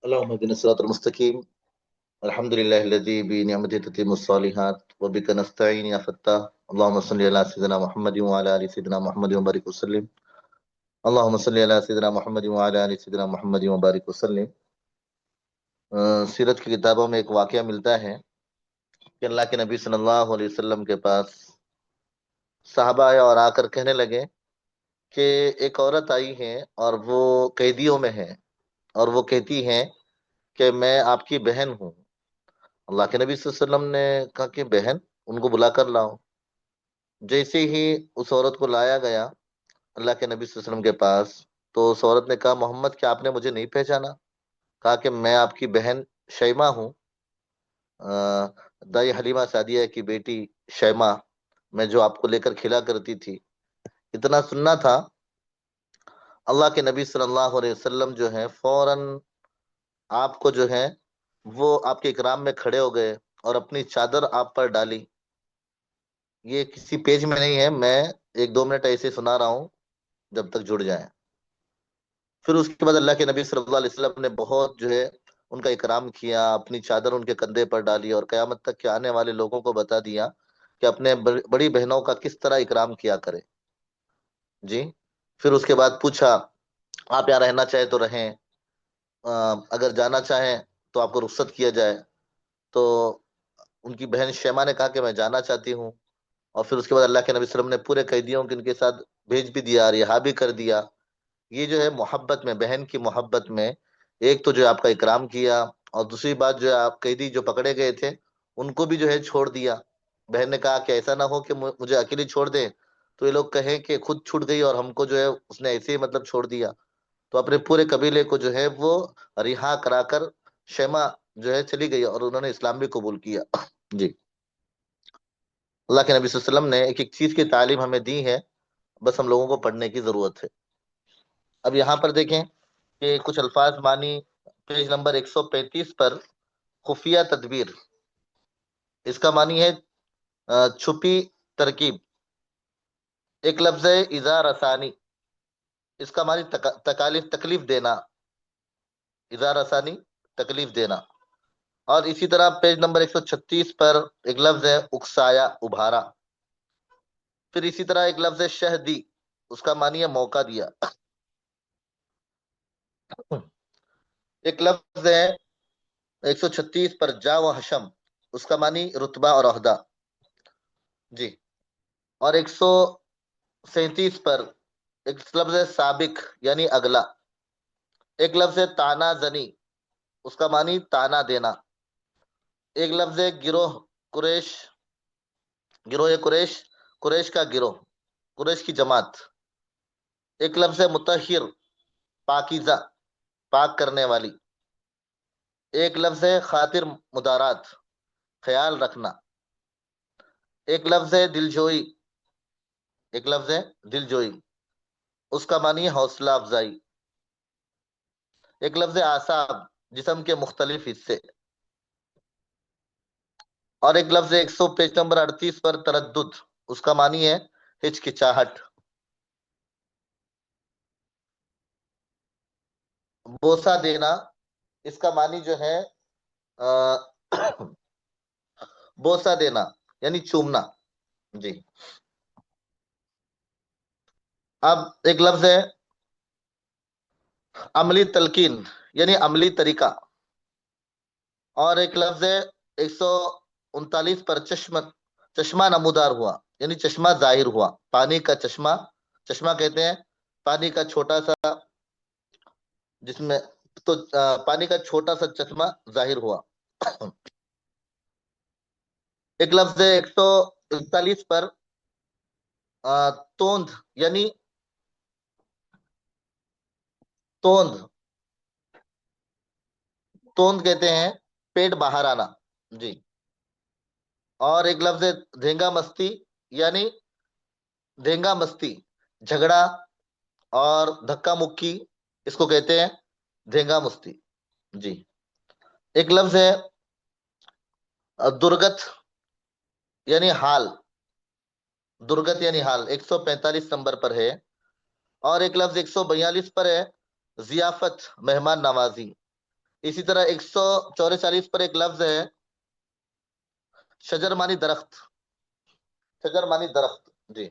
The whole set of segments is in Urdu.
اللهم اهدنا الصراط المستقيم. الحمد لله الذي بنعمته تتم الصالحات وبك نستعين يا فتاح. اللهم صل على سيدنا محمد وعلى ال سيدنا محمد وبارك وسلم. اللهم صل على سيدنا محمد وعلى ال سيدنا محمد وبارك وسلم. سیرت کی کتابوں میں ایک واقعہ ملتا ہے کہ اللہ کے نبی صلی اللہ علیہ وسلم کے پاس صحابہ آئے اور آ کر کہنے لگے کہ ایک عورت آئی ہے اور وہ قیدیوں میں ہے، اور وہ کہتی ہے کہ میں آپ کی بہن ہوں۔ اللہ کے نبی صلی اللہ علیہ وسلم نے کہا کہ بہن، ان کو بلا کر لاؤ۔ جیسے ہی اس عورت کو لایا گیا اللہ کے نبی صلی اللہ علیہ وسلم کے پاس، تو اس عورت نے کہا محمد کیا آپ نے مجھے نہیں پہچانا؟ کہا کہ میں آپ کی بہن شیمہ ہوں، دائی حلیمہ سعدیہ کی بیٹی شیمہ، میں جو آپ کو لے کر کھلا کرتی تھی۔ اتنا سننا تھا، اللہ کے نبی صلی اللہ علیہ وسلم جو ہے فوراً آپ کو جو ہے وہ آپ کے اکرام میں کھڑے ہو گئے اور اپنی چادر آپ پر ڈالی۔ یہ کسی پیج میں نہیں ہے، میں 1-2 منٹ ایسے سنا رہا ہوں جب تک جڑ جائیں۔ پھر اس کے بعد اللہ کے نبی صلی اللہ علیہ وسلم نے بہت جو ہے ان کا اکرام کیا، اپنی چادر ان کے کندھے پر ڈالی اور قیامت تک کے آنے والے لوگوں کو بتا دیا کہ اپنے بڑی بہنوں کا کس طرح اکرام کیا کرے۔ جی، پھر اس کے بعد پوچھا آپ یہاں رہنا چاہے تو رہیں، اگر جانا چاہیں تو آپ کو رخصت کیا جائے۔ تو ان کی بہن شیمہ نے کہا کہ میں جانا چاہتی ہوں، اور پھر اس کے بعد اللہ کے نبی صلی اللہ علیہ وسلم نے پورے قیدیوں کے ان کے ساتھ بھیج بھی دیا، رہا بھی کر دیا۔ یہ جو ہے محبت میں، بہن کی محبت میں، ایک تو جو ہے آپ کا اکرام کیا، اور دوسری بات جو ہے آپ قیدی جو پکڑے گئے تھے ان کو بھی جو ہے چھوڑ دیا۔ بہن نے کہا کہ ایسا نہ ہو کہ مجھے اکیلی چھوڑ دے تو یہ لوگ کہیں کہ خود چھوٹ گئی اور ہم کو جو ہے اس نے ایسے ہی مطلب چھوڑ دیا۔ تو اپنے پورے قبیلے کو جو ہے وہ رہا کرا کر شیمہ جو ہے چلی گئی، اور انہوں نے اسلام بھی قبول کیا۔ جی، اللہ کے نبی صلی اللہ علیہ وسلم نے ایک ایک چیز کی تعلیم ہمیں دی ہے، بس ہم لوگوں کو پڑھنے کی ضرورت ہے۔ اب یہاں پر دیکھیں کہ کچھ الفاظ معنی پیج نمبر 135 پر، خفیہ تدبیر، اس کا معنی ہے چھپی ترکیب۔ ایک لفظ ہے اذا رسانی، اس کا معنی تکلیف دینا، اذا رسانی تکلیف دینا۔ اور اسی طرح پیج نمبر 136 پر ایک لفظ ہے اکسایا، ابھارا۔ پھر اسی طرح ایک لفظ ہے شہدی، اس کا معنی ہے موقع دیا۔ ایک لفظ ہے 136 پر جا و حشم، اس کا معنی رتبہ اور عہدہ۔ جی، اور 137 پر ایک لفظ ہے سابق یعنی اگلا۔ ایک لفظ ہے تانا زنی، اس کا معنی تانا دینا۔ ایک لفظ ہے گروہ قریش، گروہ قریش، قریش کا گروہ، قریش کی جماعت۔ ایک لفظ ہے مطہر، پاکیزہ، پاک کرنے والی۔ ایک لفظ ہے خاطر مدارات، خیال رکھنا۔ ایک لفظ ہے دلجوئی، ایک لفظ ہے دلجوئی، اس کا معنی ہے حوصلہ افزائی۔ ایک لفظ ہے اعصاب، جسم کے مختلف حصے۔ اور ایک لفظ ہے پیج نمبر 38 پر تردد، اس کا معنی ہے ہچکچاہٹ۔ بوسہ دینا، اس کا معنی جو ہے بوسہ دینا یعنی چومنا۔ جی، اب ایک لفظ ہے عملی تلقین یعنی عملی طریقہ۔ اور ایک لفظ ہے 139 پر چشمہ نمودار ہوا یعنی چشمہ ظاہر ہوا، پانی کا چشمہ، چشمہ کہتے ہیں پانی کا چھوٹا سا، جس میں تو پانی کا چھوٹا سا چشمہ ظاہر ہوا۔ ایک لفظ ہے 141 پر توند یعنی توند، توند کہتے ہیں پیٹ باہر آنا۔ جی، اور ایک لفظ ہے دھینگا مستی یعنی دھینگا مستی، جھگڑا اور دھکا مکی، اس کو کہتے ہیں دھینگا مستی۔ جی، ایک لفظ ہے درگت یعنی حال، درگت یعنی حال، 145 نمبر پر ہے۔ اور ایک لفظ 142 پر ہے ضیافت، مہمان نوازی، اسی طرح 144 پر ایک لفظ ہے شجرمانی درخت، شجرمانی درخت، جی۔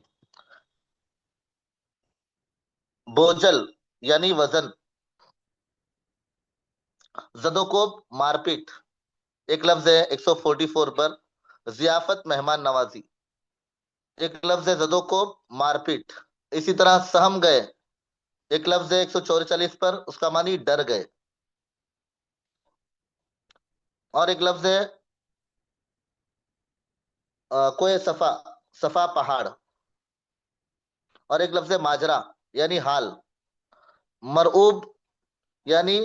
بوجل یعنی وزن، زدوکوب مار پیٹ، ایک لفظ ہے 144 پر ضیافت مہمان نوازی، ایک لفظ ہے زدوکوب مار پیٹ۔ اسی طرح سہم گئے، ایک لفظ ہے 144 پر، اس کا معنی ڈر گئے، اور ایک لفظ ہے کوہ صفا، صفا پہاڑ، اور ایک لفظ ہے ماجرا یعنی حال، مرعوب یعنی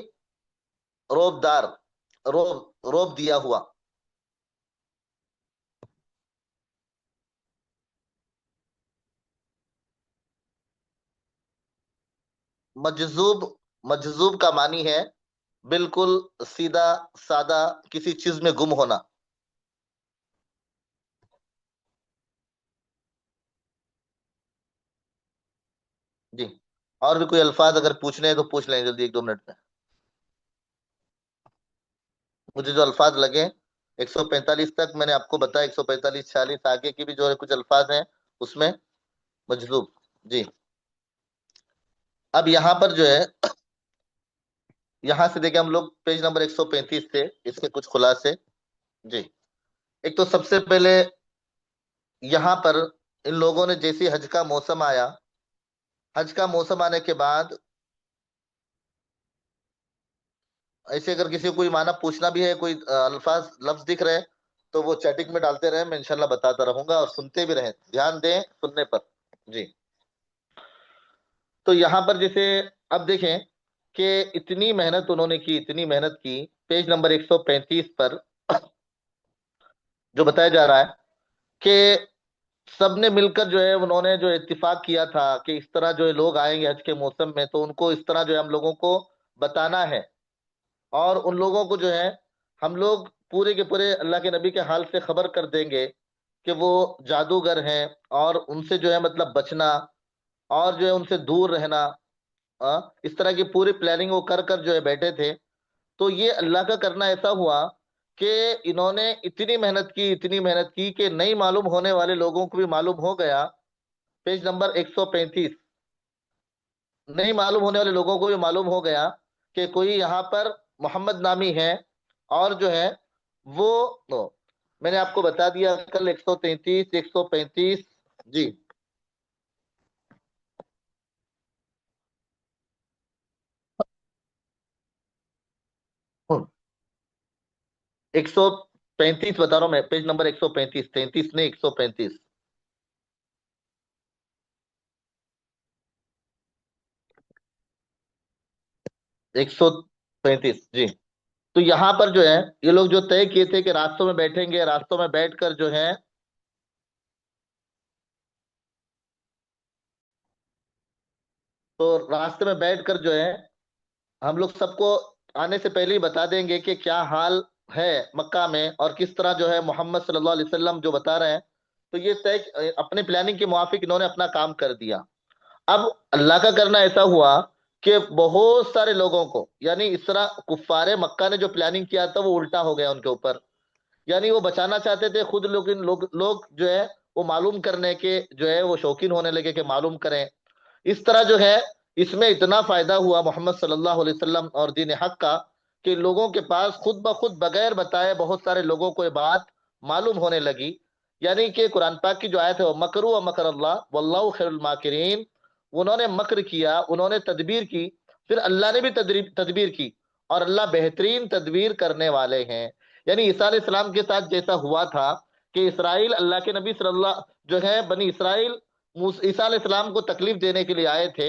روب دار، روب، روب دیا ہوا۔ مجذوب، مجذوب کا معنی ہے بالکل سیدھا سادہ، کسی چیز میں گم ہونا۔ جی، اور بھی کوئی الفاظ اگر پوچھنے ہیں تو پوچھ لیں جلدی، 1 2 منٹ میں۔ مجھے جو الفاظ لگے 145 تک میں نے آپ کو بتایا، 145 46 آگے کی بھی جو ہے کچھ الفاظ ہیں اس میں مجذوب۔ جی، اب یہاں پر جو ہے، یہاں سے دیکھیں ہم لوگ پیج نمبر 135 سے اس کے کچھ خلاصے۔ جی، ایک تو سب سے پہلے یہاں پر ان لوگوں نے جیسی حج کا موسم آیا، حج کا موسم آنے کے بعد ایسے اگر کسی کو کوئی معنی پوچھنا بھی ہے، کوئی الفاظ لفظ دکھ رہے تو وہ چیٹنگ میں ڈالتے رہے، میں انشاءاللہ بتاتا رہوں گا، اور سنتے بھی رہیں، دھیان دیں سننے پر۔ جی، تو یہاں پر جیسے اب دیکھیں کہ اتنی محنت انہوں نے کی، اتنی محنت کی، پیج نمبر 135 پر جو بتایا جا رہا ہے کہ سب نے مل کر جو ہے انہوں نے جو اتفاق کیا تھا کہ اس طرح جو ہے لوگ آئیں گے حج کے موسم میں، تو ان کو اس طرح جو ہے ہم لوگوں کو بتانا ہے، اور ان لوگوں کو جو ہے ہم لوگ پورے کے پورے اللہ کے نبی کے حال سے خبر کر دیں گے کہ وہ جادوگر ہیں، اور ان سے جو ہے مطلب بچنا، اور جو ہے ان سے دور رہنا۔ اس طرح کی پوری پلاننگ وہ کر کر جو ہے بیٹھے تھے۔ تو یہ اللہ کا کرنا ایسا ہوا کہ انہوں نے اتنی محنت کی، اتنی محنت کی کہ نہیں معلوم ہونے والے لوگوں کو بھی معلوم ہو گیا، پیج نمبر 135، نہیں معلوم ہونے والے لوگوں کو بھی معلوم ہو گیا کہ کوئی یہاں پر محمد نامی ہے، اور جو ہے وہ میں نے آپ کو بتا دیا کل 133 135۔ جی، 135 بتا رہا ہوں میں، پیج نمبر 135، 33 نہیں 135۔ 135 جی۔ تو یہاں پر جو ہے یہ لوگ جو طے کیے تھے کہ راستوں میں بیٹھیں گے، راستوں میں بیٹھ کر جو ہے تو راستے میں بیٹھ کر جو ہے ہم لوگ سب کو آنے سے پہلے ہی بتا دیں گے کہ کیا حال ہے مکہ میں، اور کس طرح جو ہے محمد صلی اللہ علیہ وسلم جو بتا رہے ہیں۔ تو یہ طے اپنے پلاننگ کے موافق انہوں نے اپنا کام کر دیا۔ اب اللہ کا کرنا ایسا ہوا کہ بہت سارے لوگوں کو، یعنی اس طرح کفار مکہ نے جو پلاننگ کیا تھا وہ الٹا ہو گیا ان کے اوپر، یعنی وہ بچانا چاہتے تھے خود، لیکن لوگ جو ہے وہ معلوم کرنے کے جو ہے وہ شوقین ہونے لگے کہ معلوم کریں۔ اس طرح جو ہے اس میں اتنا فائدہ ہوا محمد صلی اللہ علیہ وسلم اور دین حق کا کہ لوگوں کے پاس خود بخود بغیر بتائے بہت سارے لوگوں کو یہ بات معلوم ہونے لگی، یعنی کہ قرآن پاک کی جو آیت ہے وہ مکروا مکر اللہ واللہ خیر الماکرین، انہوں نے مکر کیا، انہوں نے تدبیر کی، پھر اللہ نے بھی تدبیر کی، اور اللہ بہترین تدبیر کرنے والے ہیں۔ یعنی عیسیٰ علیہ السلام کے ساتھ جیسا ہوا تھا کہ اسرائیل، اللہ کے نبی صلی اللہ جو ہے بنی اسرائیل عیسیٰ علیہ السلام کو تکلیف دینے کے لیے آئے تھے،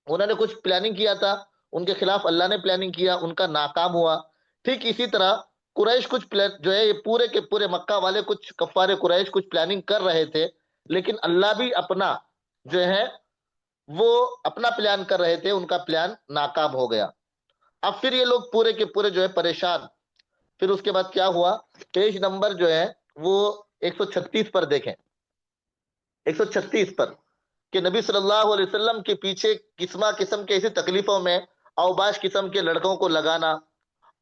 انہوں نے کچھ پلاننگ کیا تھا، ان کے خلاف اللہ نے پلاننگ کیا، ان کا ناکام ہوا۔ ٹھیک اسی طرح قریش کچھ جو ہے یہ پورے کے پورے مکہ والے کچھ کفار قریش کچھ پلاننگ کر رہے تھے، لیکن اللہ بھی اپنا جو ہے وہ اپنا پلان کر رہے تھے، ان کا پلان ناکام ہو گیا۔ اب پھر یہ لوگ پورے کے پورے جو ہے پریشان۔ پھر اس کے بعد کیا ہوا، پیج نمبر جو ہے وہ 136 پر دیکھیں، 136 پر کہ نبی صلی اللہ علیہ وسلم کے پیچھے قسم کے ایسی تکلیفوں میں اوباش قسم کے لڑکوں کو لگانا،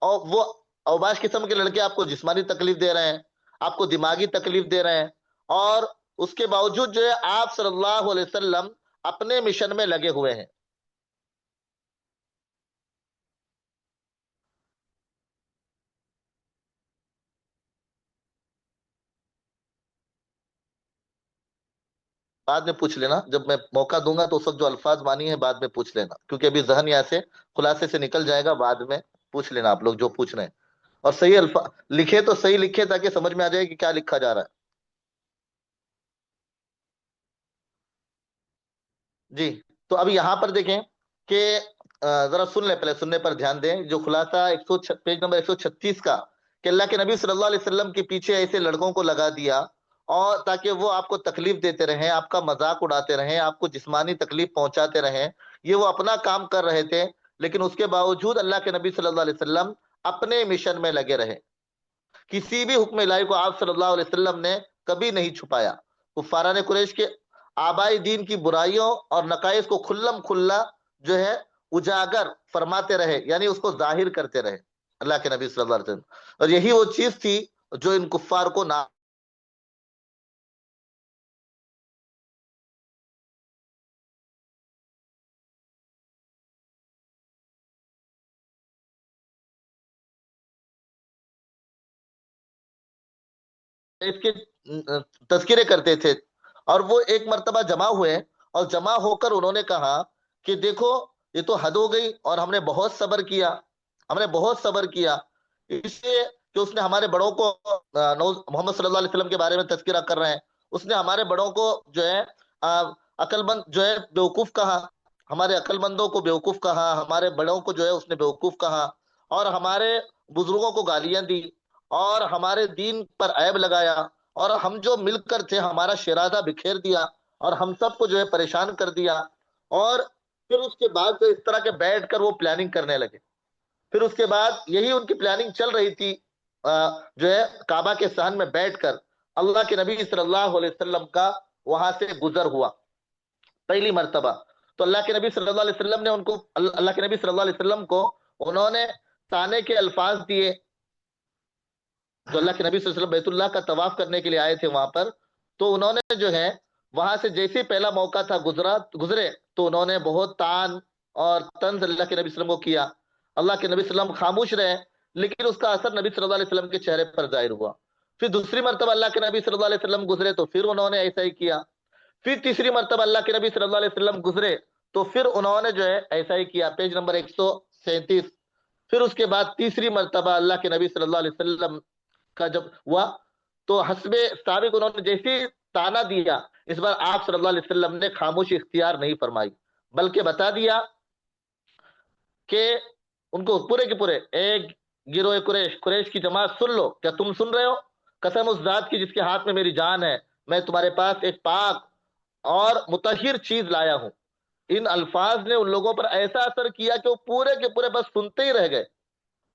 اور وہ اوباش قسم کے لڑکے آپ کو جسمانی تکلیف دے رہے ہیں، آپ کو دماغی تکلیف دے رہے ہیں، اور اس کے باوجود جو ہے آپ صلی اللہ علیہ وسلم اپنے مشن میں لگے ہوئے ہیں۔ بعد میں پوچھ لینا، جب میں موقع دوں گا تو اس وقت جو الفاظ مانی ہیں بعد میں پوچھ لینا، کیونکہ ابھی ذہن یہاں سے خلاصے سے نکل جائے گا، بعد میں پوچھ لینا آپ لوگ جو پوچھ رہے ہیں، اور صحیح الفاظ لکھے تو صحیح لکھے تاکہ سمجھ میں آ جائے کہ کیا لکھا جا رہا ہے۔ جی، تو اب یہاں پر دیکھیں کہ ذرا سن لیں، پہلے سننے پر دھیان دیں، جو خلاصہ پیج نمبر 136 کا، کہ اللہ کے نبی صلی اللہ علیہ وسلم کے پیچھے ایسے لڑکوں کو لگا دیا، اور تاکہ وہ آپ کو تکلیف دیتے رہیں، آپ کا مذاق اڑاتے رہیں، آپ کو جسمانی تکلیف پہنچاتے رہیں، یہ وہ اپنا کام کر رہے تھے، لیکن اس کے باوجود اللہ کے نبی صلی اللہ علیہ وسلم اپنے مشن میں لگے رہے۔ کسی بھی حکم الہی کو آپ صلی اللہ علیہ وسلم نے کبھی نہیں چھپایا۔ کفاران قریش کے آبائی دین کی برائیوں اور نقائص کو کھلم کھلا جو ہے اجاگر فرماتے رہے، یعنی اس کو ظاہر کرتے رہے اللہ کے نبی صلی اللہ علیہ وسلم، اور یہی وہ چیز تھی جو ان کفار کو نہ اس کے تذکرے کرتے تھے، اور وہ ایک مرتبہ جمع ہوئے، اور جمع ہو کر انہوں نے کہا کہ دیکھو یہ تو حد ہو گئی، اور ہم نے بہت صبر کیا، ہم نے بہت صبر کیا، اس لیے کہ اس نے ہمارے بڑوں کو محمد صلی اللہ علیہ وسلم کے بارے میں تذکرہ کر رہے ہیں، اس نے ہمارے بڑوں کو جو ہے عقل مند جو ہے بیوقوف کہا، ہمارے عقل مندوں کو بیوقوف کہا، ہمارے بڑوں کو جو ہے اس نے بیوقوف کہا، اور ہمارے بزرگوں کو گالیاں دی، اور ہمارے دین پر عیب لگایا، اور ہم جو مل کر تھے ہمارا شرادہ بکھیر دیا، اور ہم سب کو جو ہے پریشان کر دیا، اور پھر اس کے بعد جو اس طرح کے بیٹھ کر وہ پلاننگ کرنے لگے۔ پھر اس کے بعد یہی ان کی پلاننگ چل رہی تھی، جو ہے کعبہ کے صحن میں بیٹھ کر اللہ کے نبی صلی اللہ علیہ وسلم کا وہاں سے گزر ہوا پہلی مرتبہ، تو اللہ کے نبی صلی اللہ علیہ وسلم نے ان کو، اللہ کے نبی صلی اللہ علیہ وسلم کو انہوں نے تانے کے الفاظ دیے، جو اللہ کے نبی صلی اللہ علیہ وسلم بیت اللہ کا طواف کرنے کے لیے آئے تھے وہاں پر، تو انہوں نے جو ہے وہاں سے جیسے پہلا موقع تھا گزرے، تو انہوں نے بہت تان اور طنز اللہ کے نبی صلی اللہ علیہ وسلم کو کیا، اللہ کے نبی صلی اللہ علیہ وسلم خاموش رہے، لیکن اس کا اثر نبی صلی اللہ علیہ وسلم کے چہرے پر ظاہر ہوا۔ پھر دوسری مرتبہ اللہ کے نبی صلی اللہ علیہ وسلم گزرے تو پھر انہوں نے ایسا ہی کیا، پھر تیسری مرتبہ اللہ کے نبی صلی اللہ علیہ وسلم گزرے تو پھر انہوں نے جو ہے ایسا ہی کیا، پیج نمبر 137۔ پھر اس کے بعد تیسری مرتبہ اللہ کے نبی صلی اللہ علیہ وسلم کا جب ہوا تو حسب سابق انہوں نے جیسی تانا دیا، اس بار آپ صلی اللہ علیہ وسلم نے خاموشی اختیار نہیں فرمائی، بلکہ بتا دیا کہ ان کو پورے کے پورے، ایک گروہ قریش کی جماعت سن لو، کیا تم سن رہے ہو؟ قسم اس ذات کی جس کے ہاتھ میں میری جان ہے، میں تمہارے پاس ایک پاک اور مطہر چیز لایا ہوں۔ ان الفاظ نے ان لوگوں پر ایسا اثر کیا کہ وہ پورے کے پورے بس سنتے ہی رہ گئے،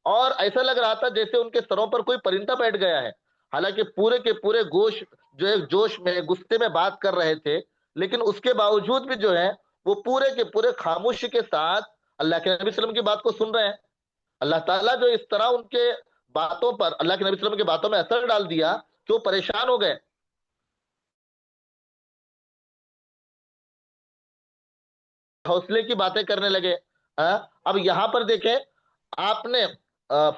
اور ایسا لگ رہا تھا جیسے ان کے سروں پر کوئی پرندہ بیٹھ گیا ہے، حالانکہ پورے کے پورے گوش جو ہے جوش میں غصے میں بات کر رہے تھے، لیکن اس کے باوجود بھی جو ہے وہ پورے کے پورے خاموشی کے ساتھ اللہ کے نبی صلی اللہ علیہ وسلم کی بات کو سن رہے ہیں۔ اللہ تعالیٰ جو اس طرح ان کے باتوں پر، اللہ کے نبی صلی اللہ علیہ وسلم کی باتوں میں اثر ڈال دیا کہ وہ پریشان ہو گئے، حوصلے کی باتیں کرنے لگے۔ اب یہاں پر دیکھیں، آپ نے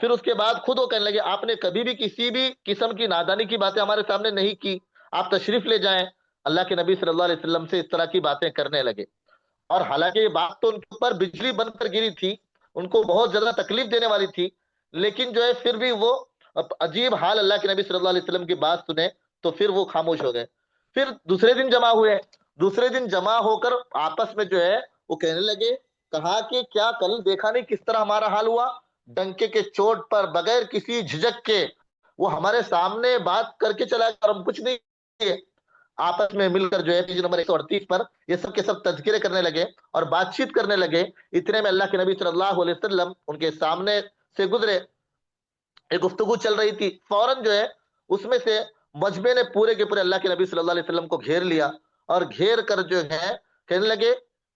پھر اس کے بعد خود وہ کہنے لگے آپ نے کبھی بھی کسی بھی قسم کی نادانی کی باتیں ہمارے سامنے نہیں کی، آپ تشریف لے جائیں۔ اللہ کے نبی صلی اللہ علیہ وسلم سے اس طرح کی باتیں کرنے لگے، اور حالانکہ یہ بات تو ان کے اوپر بجلی بن کر گری تھی، ان کو بہت زیادہ تکلیف دینے والی تھی، لیکن جو ہے پھر بھی وہ عجیب حال اللہ کے نبی صلی اللہ علیہ وسلم کی بات سنے تو پھر وہ خاموش ہو گئے۔ پھر دوسرے دن جمع ہوئے، دوسرے دن جمع ہو کر آپس میں جو ہے وہ کہنے لگے، کہا کہ کیا کل دیکھا نہیں کس طرح ہمارا حال ہوا؟ ڈنکے کے چوٹ پر بغیر کسی جھجک کے وہ ہمارے سامنے بات کر کے چلا گیا اور ہم کچھ نہیں کیے۔ آپس میں مل کر جو ہے پیج نمبر 138 پر یہ سب کے سب تذکرے کرنے لگے اور بات چیت کرنے لگے۔ اتنے میں اللہ کے نبی صلی اللہ علیہ وسلم ان کے سامنے سے گزرے، ایک گفتگو چل رہی تھی، فوراً جو ہے اس میں سے مجمع نے پورے کے پورے اللہ کے نبی صلی اللہ علیہ وسلم کو گھیر لیا، اور گھیر کر جو ہے کہنے لگے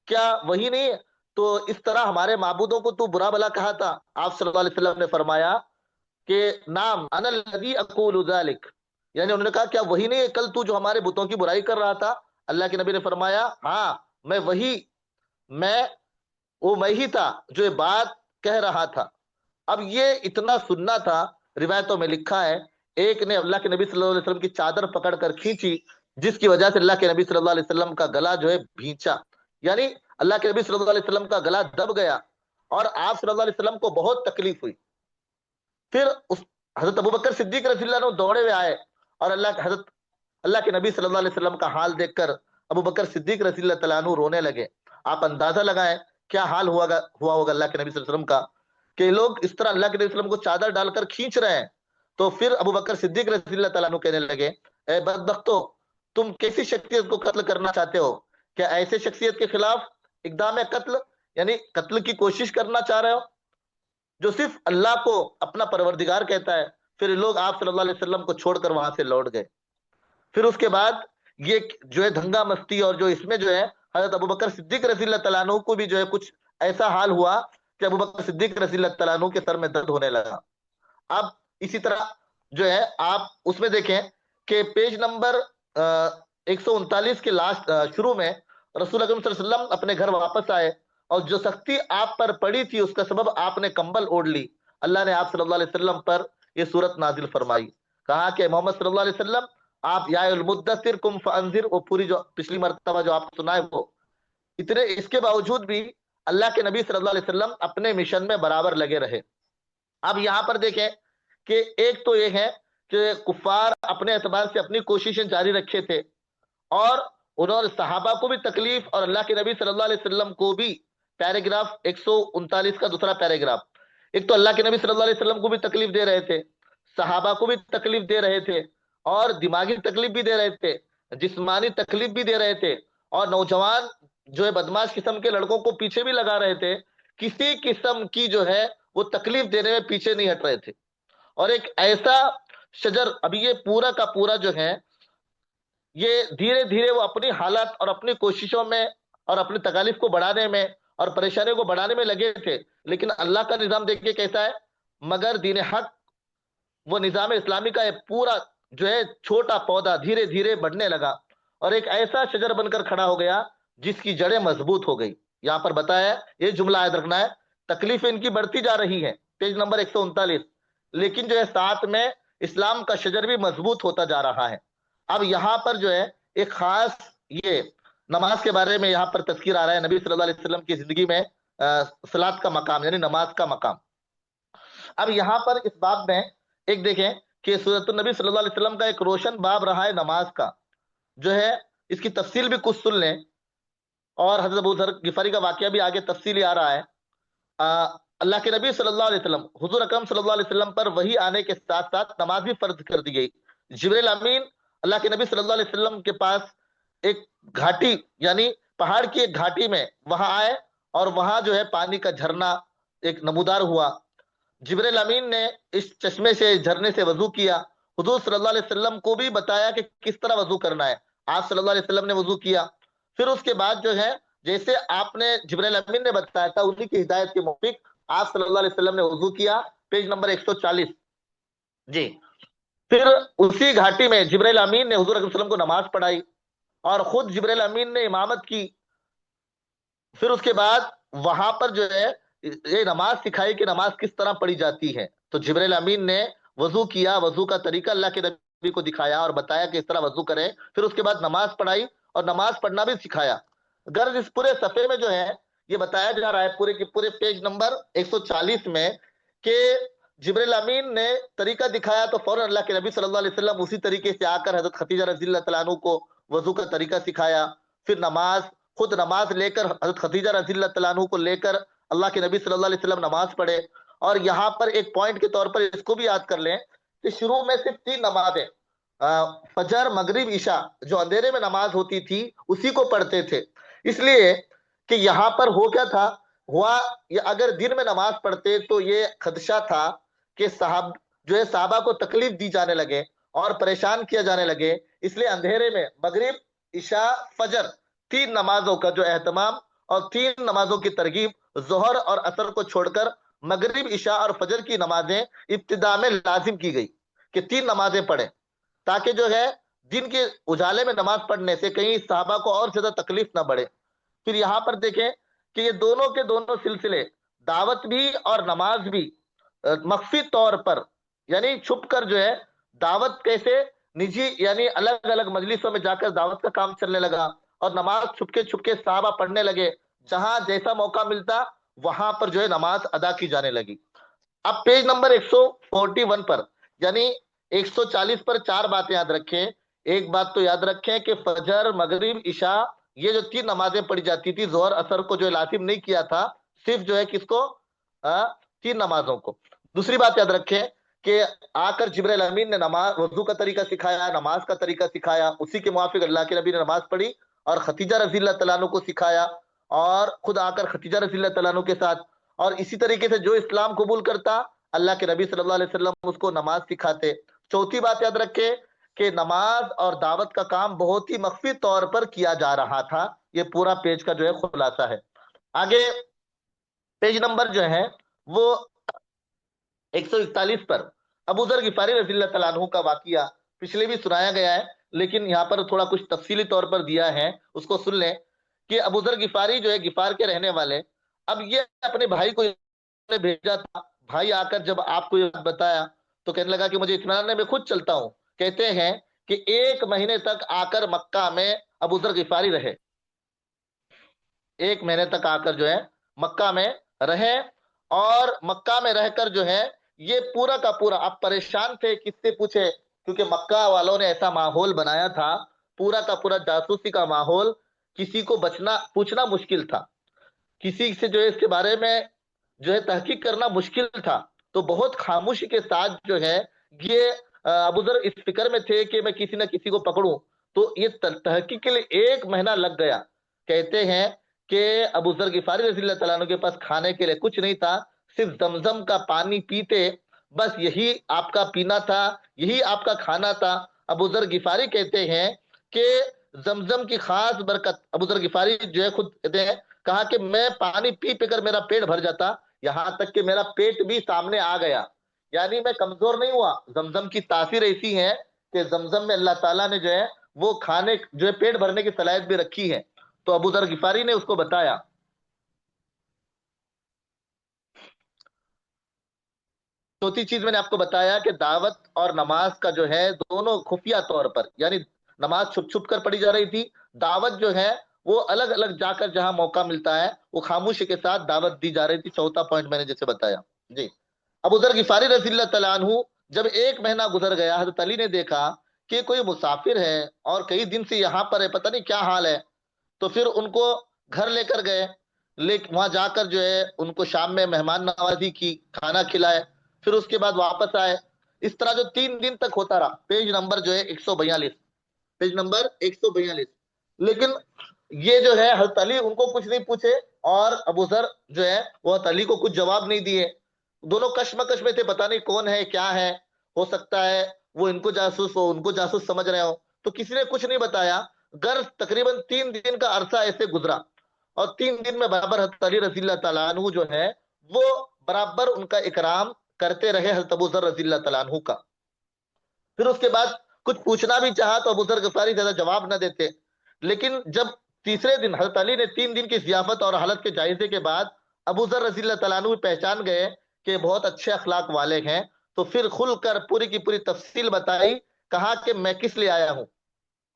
کیا وہی نہیں ہے؟ تو اس طرح ہمارے معبودوں کو تو برا بلا کہا تھا. آپ صلی اللہ علیہ وسلم نے فرمایا کہ نام انا الذی اقول ذلک، یعنی انہوں نے کہا کیا وہی نہیں ہے کل تو جو ہمارے بتوں کی برائی کر رہا تھا؟ اللہ کے نبی نے فرمایا ہاں میں وہی، میں میں ہی تھا جو یہ بات کہہ رہا تھا. اب یہ اتنا سننا تھا. روایتوں میں لکھا ہے ایک نے اللہ کے نبی صلی اللہ علیہ وسلم کی چادر پکڑ کر کھینچی، جس کی وجہ سے اللہ کے نبی صلی اللہ علیہ وسلم کا گلا جو ہے بھینچا، یعنی اللہ کے نبی صلی اللہ علیہ وسلم کا گلا دب گیا اور آپ صلی اللہ علیہ وسلم کو بہت تکلیف ہوئی. پھر حضرت ابوبکر صدیق رضی اللہ عنہ دوڑے ہوئے آئے اور اللہ کے نبی صلی اللہ علیہ وسلم کا حال دیکھ کر ابوبکر صدیق رضی اللہ تعالیٰ عنہ رونے لگے. آپ اندازہ لگائیں کیا حال ہوا ہوگا اللہ کے نبی صلی اللہ علیہ وسلم کا، کہ لوگ اس طرح اللہ کے نبی صلی اللہ علیہ وسلم کو چادر ڈال کر کھینچ رہے ہیں. تو پھر ابوبکر صدیق رضی اللہ تعالیٰ عنہ کہنے لگے اے بدبختو، تم کیسی شخصیت کو قتل کرنا چاہتے ہو؟ کیا ایسے شخصیت کے خلاف اقدام قتل یعنی قتل کی کوشش کرنا چاہ رہے ہو جو صرف اللہ کو اپنا پروردگار کہتا ہے؟ پھر لوگ آپ صلی اللہ علیہ وسلم کو چھوڑ کر وہاں سے لوٹ گئے. پھر اس کے بعد یہ جو ہے دھنگا مستی اور جو اس میں جو ہے حضرت ابوبکر صدیق رضی اللہ تعالیٰ عنہ کو بھی جو ہے کچھ ایسا حال ہوا کہ ابوبکر صدیق رضی اللہ تعالیٰ عنہ کے سر میں درد ہونے لگا. اب اسی طرح جو ہے آپ اس میں دیکھیں کہ پیج نمبر 139 کے لاسٹ شروع میں رسول اکرم صلی اللہ علیہ وسلم اپنے گھر واپس آئے اور جو سختی آپ پر پڑی تھی اس کا سبب آپ نے کمبل اوڑھ لی. اللہ نے آپ صلی اللہ علیہ وسلم پر یہ صورت نازل فرمائی، کہا کہ محمد صلی اللہ علیہ وسلم آپ یا المدثر کم فانذر، وہ پوری جو پچھلی مرتبہ جو آپ سنائے وہ اتنے، اس کے باوجود بھی اللہ کے نبی صلی اللہ علیہ وسلم اپنے مشن میں برابر لگے رہے. اب یہاں پر دیکھیں کہ ایک تو یہ ہے کہ کفار اپنے اعتبار سے اپنی کوششیں جاری رکھے تھے اور انہوں نے صحابہ کو بھی تکلیف اور اللہ کے نبی صلی اللہ علیہ وسلم کو بھی. پیراگراف 139 کا دوسرا پیراگراف، ایک تو اللہ کے نبی صلی اللہ علیہ وسلم کو بھی تکلیف دے رہے تھے، صحابہ کو بھی تکلیف دے رہے تھے اور دماغی تکلیف بھی دے رہے تھے، جسمانی تکلیف بھی دے رہے تھے اور نوجوان جو ہے بدماش قسم کے لڑکوں کو پیچھے بھی لگا رہے تھے. کسی قسم کی جو ہے وہ تکلیف دینے میں پیچھے نہیں ہٹ رہے تھے. اور ایک ایسا شجر، ابھی یہ پورا کا پورا جو ہے یہ دھیرے دھیرے وہ اپنی حالت اور اپنی کوششوں میں اور اپنی تکالیف کو بڑھانے میں اور پریشانیوں کو بڑھانے میں لگے تھے، لیکن اللہ کا نظام دیکھیے کیسا ہے. مگر دین حق، وہ نظام اسلامی کا ایک پورا جو ہے چھوٹا پودا دھیرے دھیرے بڑھنے لگا اور ایک ایسا شجر بن کر کھڑا ہو گیا جس کی جڑیں مضبوط ہو گئی. یہاں پر بتایا یہ جملہ یاد رکھنا ہے، تکلیفیں ان کی بڑھتی جا رہی ہیں، پیج نمبر 139، لیکن جو ہے ساتھ میں اسلام کا شجر بھی مضبوط ہوتا جا رہا ہے. اب یہاں پر جو ہے ایک خاص یہ نماز کے بارے میں یہاں پر تذکیر آ رہا ہے، نبی صلی اللہ علیہ وسلم کی زندگی میں صلاۃ کا مقام یعنی نماز کا مقام. اب یہاں پر اس باب میں ایک دیکھیں کہ سورۃ النبی صلی اللہ علیہ وسلم کا ایک روشن باب رہا ہے نماز کا، جو ہے اس کی تفصیل بھی کچھ سن لیں اور حضرت ابو ذر غفاری کا واقعہ بھی آگے تفصیلی آ رہا ہے. اللہ کے نبی صلی اللہ علیہ وسلم حضور اکرم صلی اللہ علیہ وسلم پر وحی آنے کے ساتھ ساتھ نماز بھی فرض کر دی گئی. جبریل امین اللہ کے نبی صلی اللہ علیہ وسلم کے پاس ایک گھاٹی یعنی پہاڑ کی ایک گھاٹی میں وہاں آئے اور وہاں جو ہے پانی کا جھرنا ایک نمودار ہوا. جبریل امین نے اس چشمے سے جھرنے سے وضو کیا. حضور صلی اللہ علیہ وسلم کو بھی بتایا کہ کس طرح وضو کرنا ہے. آپ صلی اللہ علیہ وسلم نے وضو کیا. پھر اس کے بعد جو ہے جیسے آپ نے جبریل امین نے بتایا تھا انہی کی ہدایت کے موافق آپ صلی اللہ علیہ وسلم نے وضو کیا. پیج نمبر 140 جی. پھر اسی گھاٹی میں جبریل امین نے حضور صلی اللہ علیہ وسلم کو نماز پڑھائی اور خود جبریل امین نے امامت کی. پھر اس کے بعد وہاں پر جو ہے یہ نماز سکھائی کہ نماز کس طرح پڑھی جاتی ہے. تو جبریل امین نے وضو کیا، وضو کا طریقہ اللہ کے نبی کو دکھایا اور بتایا کہ اس طرح وضو کرے. پھر اس کے بعد نماز پڑھائی اور نماز پڑھنا بھی سکھایا. غرض اس پورے صفحے میں جو ہے یہ بتایا جا رہا ہے پورے کے پورے پیج نمبر 140 میں کہ جبریل امین نے طریقہ دکھایا تو فوراً اللہ کے نبی صلی اللہ علیہ وسلم اسی طریقے سے آ کر حضرت خدیجہ رضی اللہ تعالیٰ عنہ کو وضو کا طریقہ سکھایا. پھر خود نماز لے کر حضرت خدیجہ رضی اللہ تعالیٰ عنہ کو لے کر اللہ کے نبی صلی اللہ علیہ وسلم نماز پڑھے. اور یہاں پر ایک پوائنٹ کے طور پر اس کو بھی یاد کر لیں کہ شروع میں صرف 3 نمازیں فجر مغرب عشاء جو اندھیرے میں نماز ہوتی تھی اسی کو پڑھتے تھے. اس لیے کہ یہاں پر ہو کیا تھا، ہوا اگر دن میں نماز پڑھتے تو یہ خدشہ تھا کہ صحابہ کو تکلیف دی جانے لگے اور پریشان کیا جانے لگے. اس لیے اندھیرے میں مغرب عشاء فجر 3 نمازوں کا جو اہتمام اور 3 نمازوں کی ترغیب ظہر اور عصر کو چھوڑ کر مغرب، عشاء اور فجر کی نمازیں ابتدا میں لازم کی گئی کہ 3 نمازیں پڑھیں، تاکہ جو ہے دن کے اجالے میں نماز پڑھنے سے کہیں صحابہ کو اور زیادہ تکلیف نہ بڑھے۔ پھر یہاں پر دیکھیں کہ یہ دونوں کے دونوں سلسلے، دعوت بھی اور نماز بھی، مخفی طور پر یعنی چھپ کر جو ہے دعوت کیسے نجی یعنی الگ الگ مجلسوں میں جا کر دعوت کا کام چلنے لگا، اور نماز چھپکے چھپکے صحابہ پڑھنے لگے، جہاں جیسا موقع ملتا وہاں پر جو ہے نماز ادا کی جانے لگی۔ اب پیج نمبر 141 پر یعنی 140 پر 4 باتیں یاد رکھیں۔ ایک بات تو یاد رکھیں کہ فجر، مغرب، عشاء، یہ جو 3 نمازیں پڑھی جاتی تھی، ظہر اثر کو جو لازم نہیں کیا تھا، صرف جو ہے کس کو، 3 نمازوں کو۔ دوسری بات یاد رکھیں کہ آ کر جبرائیل امین نے نماز وضو کا طریقہ سکھایا، نماز کا طریقہ سکھایا، اسی کے موافق اللہ کے نبی نے نماز پڑھی اور ختیجہ رضی اللہ تعالیٰ عنہ کو سکھایا، اور خود آ کر ختیجہ رضی اللہ تعالیٰ عنہ کے ساتھ، اور اسی طریقے سے جو اسلام قبول کرتا اللہ کے نبی صلی اللہ علیہ وسلم اس کو نماز سکھاتے۔ چوتھی بات یاد رکھے کہ نماز اور دعوت کا کام بہت ہی مخفی طور پر کیا جا رہا تھا۔ یہ پورا پیج کا جو ہے خلاصہ ہے۔ آگے پیج نمبر جو ہے وہ 141 پر ابو ذر غفاری رضی اللہ تعالیٰ عنہ کا واقعہ پچھلے بھی سنایا گیا ہے، لیکن یہاں پر تھوڑا کچھ تفصیلی طور پر دیا ہے، اس کو سن لیں کہ ابو ذر غفاری جو ہے غفار کے رہنے والے، اب یہ اپنے بھائی کو بھیجا تھا، بھائی آ کر جب آپ کو یہ بات بتایا تو کہنے لگا کہ مجھے اطمینان ہے، میں خود چلتا ہوں۔ کہتے ہیں کہ 1 مہینے تک آ کر مکہ میں ابو ذر غفاری رہے، 1 مہینے تک آ کر جو ہے مکہ میں رہے، اور مکہ میں رہ کر جو ہے یہ پورا کا پورا، آپ پریشان تھے کس سے پوچھے، کیونکہ مکہ والوں نے ایسا ماحول بنایا تھا، پورا کا پورا جاسوسی کا ماحول، کسی کو بچنا پوچھنا مشکل تھا، کسی سے جو ہے اس کے بارے میں جو ہے تحقیق کرنا مشکل تھا، تو بہت خاموشی کے ساتھ جو ہے یہ ابو ذر اس فکر میں تھے کہ میں کسی نہ کسی کو پکڑوں، تو یہ تحقیق کے لیے 1 مہینہ لگ گیا۔ کہتے ہیں کہ ابو ذر غفاری رضی اللہ تعالیٰ عنہ کے پاس کھانے کے لیے کچھ نہیں تھا، صرف زمزم کا پانی پیتے، بس یہی آپ کا پینا تھا، یہی آپ کا کھانا تھا۔ ابو ذر غفاری کہتے ہیں کہ زمزم کی خاص برکت، ابو ذر غفاری جو ہے خود کہتے ہیں، کہا کہ میں پانی پی پی کر میرا پیٹ بھر جاتا، یہاں تک کہ میرا پیٹ بھی سامنے آ گیا، یعنی میں کمزور نہیں ہوا۔ زمزم کی تاثیر ایسی ہے کہ زمزم میں اللہ تعالیٰ نے جو ہے وہ کھانے جو ہے پیٹ بھرنے کی صلاحیت بھی رکھی ہے، تو ابو ذر غفاری نے اس کو بتایا۔ چوتھی چیز میں نے آپ کو بتایا کہ دعوت اور نماز کا جو ہے دونوں خفیہ طور پر، یعنی نماز چھپ چھپ کر پڑھی جا رہی تھی، دعوت جو ہے وہ الگ الگ جا کر جہاں موقع ملتا ہے وہ خاموشی کے ساتھ دعوت دی جا رہی تھی۔ چوتھا پوائنٹ میں نے جیسے بتایا جی۔ ابو ذر غفاری رضی اللہ تعالیٰ عنہ جب 1 مہینہ گزر گیا، حضرت علی نے دیکھا کہ کوئی مسافر ہے اور کئی دن سے یہاں پر ہے، پتہ نہیں کیا حال ہے، تو پھر ان کو گھر لے کر گئے، وہاں جا کر جو ہے ان کو شام میں مہمان نوازی کی، کھانا کھلائے، پھر اس کے بعد واپس آئے۔ اس طرح جو 3 دن تک ہوتا رہا۔ پیج نمبر جو ہے 142، پیج نمبر 142۔ لیکن یہ جو ہے حضرت علی ان کو کچھ نہیں پوچھے، اور ابو ذر جو ہے وہ حضرت علی کو کچھ جواب نہیں دیے، دونوں کشمکش میں تھے، پتہ نہیں کون ہے کیا ہے، ہو سکتا ہے وہ ان کو جاسوس ہو، ان کو جاسوس سمجھ رہے ہو، تو کسی نے کچھ نہیں بتایا۔ غرض تقریباً 3 دن کا عرصہ ایسے گزرا، اور 3 دن میں برابر حضرت علی رضی اللہ تعالیٰ عنہ جو ہے وہ برابر ان کا اکرام کرتے رہے حضرت ابو ذر رضی اللہ تعالیٰ عنہ کا۔ پھر اس کے بعد کچھ پوچھنا بھی چاہا تو ابو ذر غفاری زیادہ جواب نہ دیتے، لیکن جب تیسرے دن حضرت علی نے 3 دن کی ضیافت اور حالت کے جائزے کے بعد ابو ذر رضی اللہ تعالیٰ عنہ پہچان گئے کہ بہت اچھے اخلاق والے ہیں، تو پھر کھل کر پوری کی پوری تفصیل بتائی، کہا کہ میں کس لیے آیا ہوں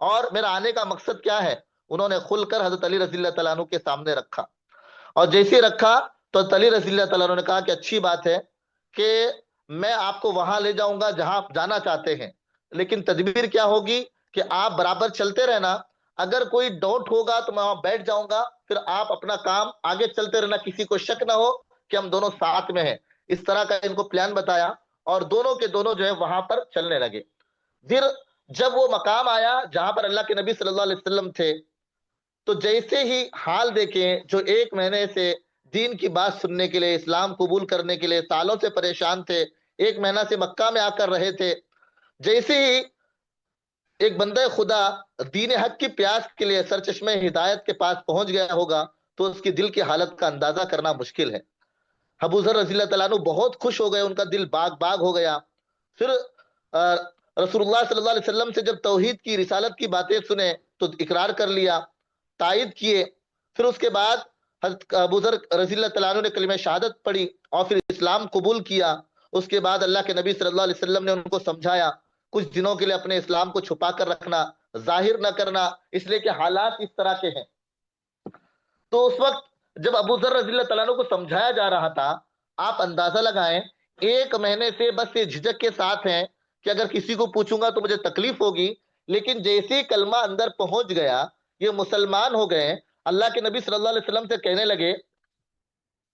اور میرا آنے کا مقصد کیا ہے۔ انہوں نے کھل کر حضرت علی رضی اللہ تعالیٰ عنہ کے سامنے رکھا، اور جیسے رکھا تو حضرت علی رضی اللہ تعالیٰ عنہ نے کہا کہ اچھی بات ہے کہ میں آپ کو وہاں لے جاؤں گا جہاں آپ جانا چاہتے ہیں، لیکن تدبیر کیا ہوگی کہ آپ برابر چلتے رہنا، اگر کوئی ڈاؤٹ ہوگا تو میں وہاں بیٹھ جاؤں گا، پھر آپ اپنا کام آگے چلتے رہنا، کسی کو شک نہ ہو کہ ہم دونوں ساتھ میں ہیں۔ اس طرح کا ان کو پلان بتایا، اور دونوں کے دونوں جو ہے وہاں پر چلنے لگے۔ پھر جب وہ مقام آیا جہاں پر اللہ کے نبی صلی اللہ علیہ وسلم تھے، تو جیسے ہی حال دیکھیں، جو 1 مہینے سے دین کی بات سننے کے لیے، اسلام قبول کرنے کے لیے سالوں سے پریشان تھے، 1 مہینہ سے مکہ میں آ کر رہے تھے، جیسے ہی ایک بندہ خدا دین حق کی پیاس کے لیے سرچشمے ہدایت کے پاس پہنچ گیا ہوگا، تو اس کی دل کی حالت کا اندازہ کرنا مشکل ہے۔ ابو ذر رضی اللہ تعالیٰ عنہ بہت خوش ہو گئے، ان کا دل باغ باغ ہو گیا۔ پھر رسول اللہ صلی اللہ علیہ وسلم سے جب توحید کی، رسالت کی باتیں سنے تو اقرار کر لیا، تائید کیے۔ پھر اس کے بعد حضرت ابو ذر رضی اللہ تعالیٰ عنہ نے کلمہ شہادت پڑھی اور پھر اسلام قبول کیا۔ اس کے بعد اللہ کے نبی صلی اللہ علیہ وسلم نے ان کو سمجھایا کچھ دنوں کے لیے اپنے اسلام کو چھپا کر رکھنا، ظاہر نہ کرنا، اس لیے کہ حالات اس طرح کے ہیں۔ تو اس وقت جب ابو ذر رضی اللہ تعالیٰ عنہ کو سمجھایا جا رہا تھا، آپ اندازہ لگائیں 1 مہینے سے بس یہ جھجک کے ساتھ ہیں کہ اگر کسی کو پوچھوں گا تو مجھے تکلیف ہوگی، لیکن جیسے ہی کلمہ اندر پہنچ گیا، یہ مسلمان ہو گئے، اللہ کے نبی صلی اللہ علیہ وسلم سے کہنے لگے،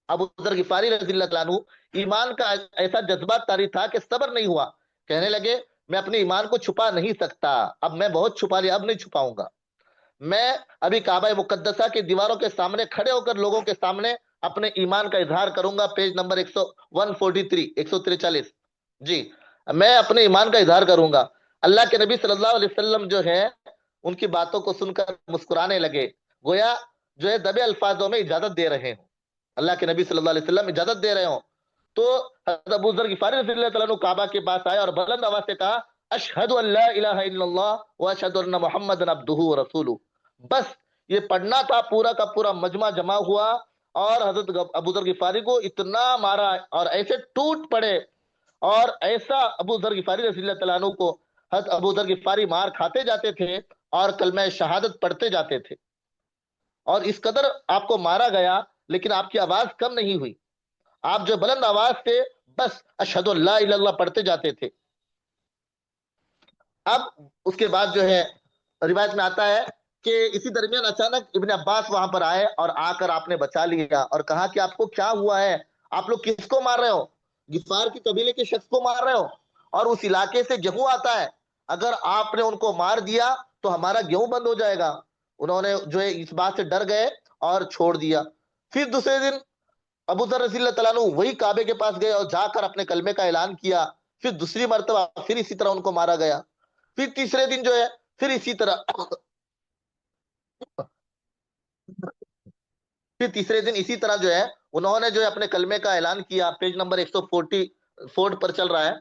ابو ذر غفاری رضی اللہ تعالیٰ عنہ ایمان کا ایسا جذبہ طاری تھا کہ صبر نہیں ہوا، کہنے لگے میں اپنے ایمان کو چھپا نہیں سکتا، اب میں بہت چھپا لیا، اب نہیں چھپاؤں گا۔ میں ابھی کعبہ مقدسہ کی دیواروں کے سامنے کھڑے ہو کر لوگوں کے سامنے اپنے ایمان کا اظہار کروں گا، پیج نمبر 143 143۔ جی، میں اپنے ایمان کا اظہار کروں گا۔ اللہ کے نبی صلی اللہ علیہ وسلم جو ہے ان کی باتوں کو سن کر مسکرانے لگے، گویا جو ہے دبے الفاظوں میں اجازت دے رہے ہوں، اللہ کے نبی صلی اللہ علیہ وسلم اجازت دے رہے ہوں۔ تو حضرت ابو ذر غفاری رضی اللہ تعالیٰ عنہ کعبہ کے پاس آئے اور بلند آواز سے کہا، اشہد ان لا الہ الا اللہ واشہد ان محمد عبدہ ورسولہ۔ بس یہ پڑھنا تھا، پورا کا پورا مجمع جمع ہوا اور حضرت ابو ذر غفاری کو اتنا مارا اور ایسے ٹوٹ پڑے، اور ایسا ابو ذر غفاری رضی اللہ تعالیٰ عنہ کو حضرت ابو ذر غفاری مار کھاتے جاتے تھے اور کلمہ شہادت پڑھتے جاتے تھے، اور اس قدر آپ کو مارا گیا لیکن آپ کی آواز کم نہیں ہوئی، آپ جو بلند آواز سے بس اشہد ان لا الہ الا اللہ پڑھتے جاتے تھے۔ اب اس کے بعد جو ہے روایت میں آتا ہے کہ اسی درمیان اچانک ابن عباس وہاں پر آئے اور آ کر آپ نے بچا لیا اور کہا کہ آپ کو کیا ہوا ہے، آپ لوگ کس کو مار رہے ہو؟ غفار کی قبیلے کے شخص کو مار رہے ہو، اور اس علاقے سے گیہوں آتا ہے، اگر آپ نے ان کو مار دیا تو ہمارا گیہوں بند ہو جائے گا۔ انہوں نے جو ہے اس بات سے ڈر گئے اور چھوڑ دیا۔ پھر دوسرے دن ابو ذر رضی اللہ تعالیٰ عنہ وہی کعبے کے پاس گئے اور جا کر اپنے کلمے کا اعلان کیا۔ پھر دوسری مرتبہ پھر اسی طرح ان کو مارا گیا۔ پھر تیسرے دن جو ہے پھر اسی طرح پھر تیسرے دن اسی طرح جو ہے انہوں نے جو ہے اپنے کلمے کا اعلان کیا، پیج نمبر 144 پر چل رہا ہے۔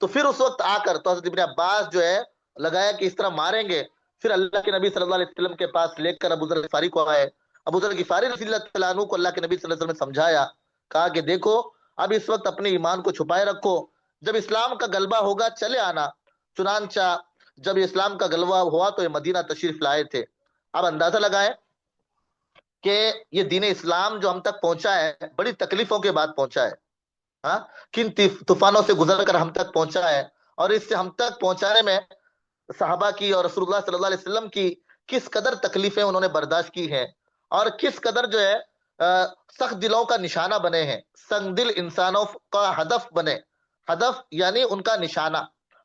تو پھر اس وقت آ کر تو حضرت ابن عباس جو ہے لگایا کہ اس طرح ماریں گے، پھر اللہ کے نبی صلی اللہ علیہ وسلم کے پاس لے کر ابو ذر غفاری کو آئے۔ ابو ذر غفاری رضی اللہ تعالیٰ عنہ کو اللہ کے نبی صلی اللہ علیہ وسلم نے سمجھایا، کہا کہ دیکھو اب اس وقت اپنے ایمان کو چھپائے رکھو، جب اسلام کا غلبہ ہوگا چلے آنا۔ چنانچہ جب اسلام کا غلبہ ہوا تو یہ مدینہ تشریف لائے تھے۔ اب اندازہ لگائیں کہ یہ دین اسلام جو ہم تک پہنچا ہے بڑی تکلیفوں کے بعد پہنچا ہے، ہاں، کن طوفانوں سے گزر کر ہم تک پہنچا ہے، اور اس سے ہم تک پہنچانے میں صحابہ کی اور رسول اللہ صلی اللہ علیہ وسلم کی کس قدر تکلیفیں انہوں نے برداشت کی ہیں، اور کس قدر جو ہے سخت دلوں کا نشانہ بنے ہیں، سنگ دل انسانوں کا ہدف بنے۔ ہدف یعنی ان کا نشانہ،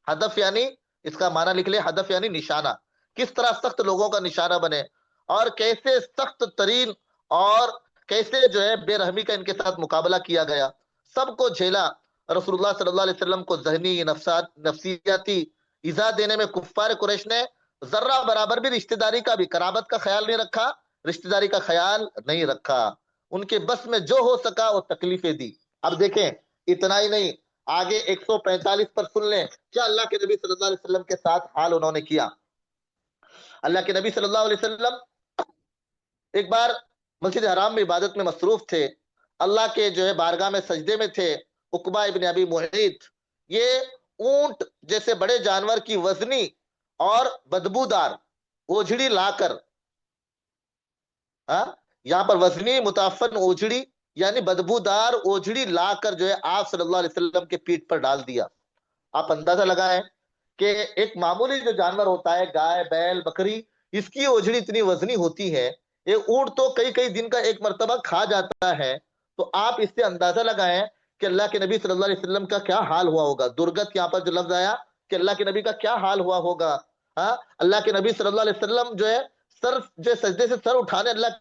ہدف یعنی اس کا معنی لکھ لے، ہدف یعنی نشانہ، کس طرح سخت لوگوں کا نشانہ بنے، اور کیسے سخت ترین اور کیسے جو ہے بے رحمی کا ان کے ساتھ مقابلہ کیا گیا، سب کو جھیلا۔ رسول اللہ صلی اللہ علیہ وسلم کو ذہنی نفسیاتی ایذا دینے میں کفار قریش نے ذرہ برابر بھی رشتہ داری کا بھی، قرابت کا خیال نہیں رکھا، رشتہ داری کا خیال نہیں رکھا، ان کے بس میں جو ہو سکا وہ تکلیفیں دی۔ اب دیکھیں اتنا ہی نہیں، آگے 145 پر سن لیں کیا اللہ کے نبی صلی اللہ علیہ وسلم کے ساتھ حال انہوں نے کیا۔ اللہ کے نبی صلی اللہ علیہ وسلم ایک بار مسجد حرام میں عبادت میں مصروف تھے، اللہ کے جو ہے بارگاہ میں سجدے میں تھے۔ عقبہ ابن ابی معیط، یہ اونٹ جیسے بڑے جانور کی وزنی اور بدبودار اوجھڑی لا کر، ہاں، یہاں پر وزنی متعفن اوجھڑی یعنی بدبودار اوجھڑی لا کر جو ہے آپ صلی اللہ علیہ وسلم کے پیٹھ پر ڈال دیا۔ آپ اندازہ لگائیں کہ ایک معمولی جو جانور ہوتا ہے، گائے بیل بکری، اس کی اوجھڑی اتنی وزنی ہوتی ہے، یہ اونٹ تو کئی کئی دن کا ایک مرتبہ کھا جاتا ہے، تو آپ اس سے اندازہ لگائیں کہ اللہ کے نبی صلی اللہ علیہ وسلم کا کیا حال ہوا ہوگا۔ درگت یہاں پر جو لفظ آیا کہ اللہ کے نبی کا کیا حال ہوا ہوگا، ہاں، اللہ کے نبی صلی اللہ علیہ وسلم جو ہے سر جو سجدے سے سر اٹھانے اللہ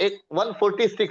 146,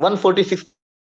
146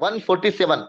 147,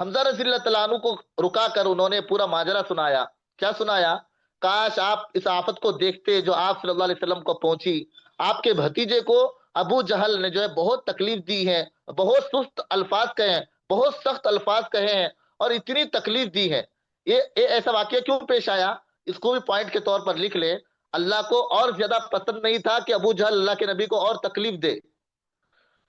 حمزہ رضی اللہ تعالیٰ عنہ کو رکا کر انہوں نے پورا ماجرا سنایا. کیا سنایا؟ کاش آپ اس آفت کو دیکھتے جو آپ صلی اللہ علیہ وسلم کو پہنچی. آپ کے بھتیجے کو ابو جہل نے جو ہے بہت تکلیف دی ہے، بہت سست الفاظ کہے ہیں، بہت سخت الفاظ کہے ہیں، اور اتنی تکلیف دی ہے. یہ ایسا واقعہ کیوں پیش آیا؟ اس کو بھی پوائنٹ کے طور پر لکھ لے. اللہ کو اور زیادہ پسند نہیں تھا کہ ابو جہل اللہ کے نبی کو اور تکلیف دے،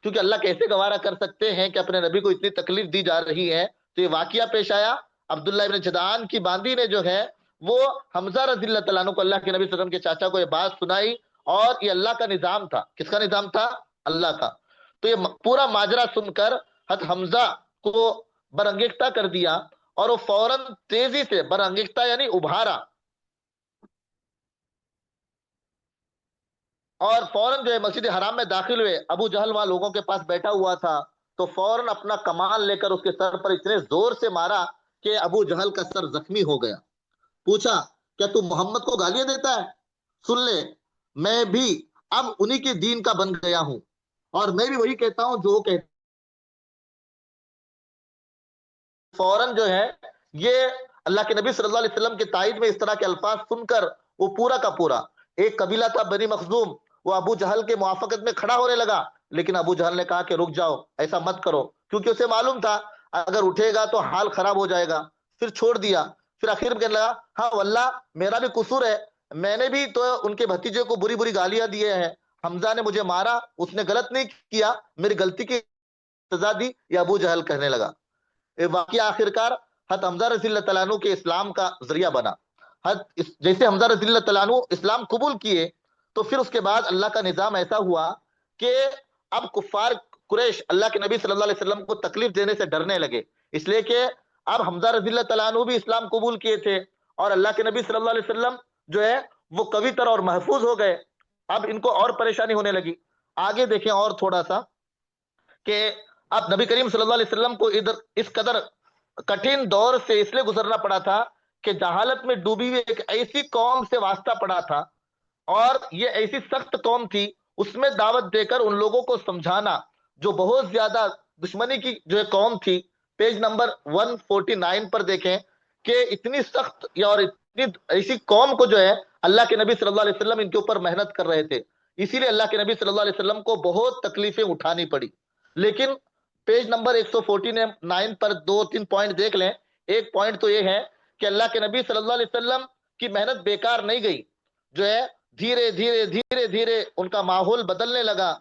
کیونکہ اللہ کیسے گوارا کر سکتے ہیں کہ اپنے نبی کو اتنی تکلیف دی جا رہی ہے. تو یہ واقعہ پیش آیا. عبداللہ ابن جدعان کی باندی نے جو ہے وہ حمزہ رضی اللہ تعالیٰ عنہ کو، اللہ کے نبی صلی اللہ علیہ وسلم کے چاچا کو یہ بات سنائی، اور یہ اللہ کا نظام تھا. کس کا نظام تھا؟ اللہ کا. تو یہ پورا ماجرا سن کر حضرت حمزہ کو برانگیختہ کر دیا، اور وہ فوراً تیزی سے برانگیختہ یعنی ابھارا، اور فوراً جو ہے مسجد حرام میں داخل ہوئے. ابو جہل وہاں لوگوں کے پاس بیٹھا ہوا تھا، تو فوراً اپنا کمان لے کر اس کے سر پر اتنے زور سے مارا کہ ابو جہل کا سر زخمی ہو گیا. پوچھا کیا تو محمد کو گالیاں دیتا ہے؟ سن لے، میں بھی اب انہی کے دین کا بن گیا ہوں، اور میں بھی وہی کہتا ہوں جو وہ کہتا. فوراً جو ہے یہ اللہ کے نبی صلی اللہ علیہ وسلم کے تائید میں اس طرح کے الفاظ سن کر وہ پورا کا پورا، ایک قبیلہ تھا بنی مخزوم، وہ ابو جہل کے موافقت میں کھڑا ہونے لگا. لیکن ابو جہل نے کہا کہ رک جاؤ، ایسا مت کرو، کیونکہ اسے معلوم تھا اگر اٹھے گا تو حال خراب ہو جائے گا. پھر چھوڑ دیا. پھر آخر میں کہنے لگا ہاں واللہ میرا بھی قصور ہے، میں نے بھی تو ان کے بھتیجے کو بری بری گالیاں دیے ہیں. حمزہ نے مجھے مارا، اس نے غلط نہیں کیا، میری غلطی کی سزا دی. یہ ابو جہل کہنے لگا. یہ واقعہ آخر کار حضرت حمزہ رضی اللہ تعالیٰ عنہ کے اسلام کا ذریعہ بنا. جیسے حمزہ رضی اللہ تعالیٰ عنہ اسلام قبول کیے، تو پھر اس کے بعد اللہ کا نظام ایسا ہوا کہ اب کفار قریش اللہ کے نبی صلی اللہ علیہ وسلم کو تکلیف دینے سے ڈرنے لگے، اس لیے کہ اب حمزہ رضی اللہ تعالیٰ عنہ بھی اسلام قبول کیے تھے، اور اللہ کے نبی صلی اللہ علیہ وسلم جو ہے وہ قوی تر اور محفوظ ہو گئے. اب ان کو اور پریشانی ہونے لگی. آگے دیکھیں اور تھوڑا سا کہ اب نبی کریم صلی اللہ علیہ وسلم کو ادھر اس قدر کٹھن دور سے اس لیے گزرنا پڑا تھا کہ جہالت میں ڈوبی ہوئی ایک ایسی قوم سے واسطہ پڑا تھا، اور یہ ایسی سخت قوم تھی، اس میں دعوت دے کر ان لوگوں کو سمجھانا جو بہت زیادہ دشمنی کی جو قوم تھی. پیج نمبر 149 پر دیکھیں کہ اتنی سخت اور اتنی ایسی قوم کو جو ہے اللہ کے نبی صلی اللہ علیہ وسلم ان کے اوپر محنت کر رہے تھے، اسی لیے اللہ کے نبی صلی اللہ علیہ وسلم کو بہت تکلیفیں اٹھانی پڑی. لیکن پیج نمبر 149 پر 2-3 پوائنٹ دیکھ لیں. ایک پوائنٹ تو یہ ہے کہ اللہ کے نبی صلی اللہ علیہ وسلم کی محنت بیکار نہیں گئی، جو ہے دھیرے دھیرے دھیرے دھیرے ان کا ماحول بدلنے لگا.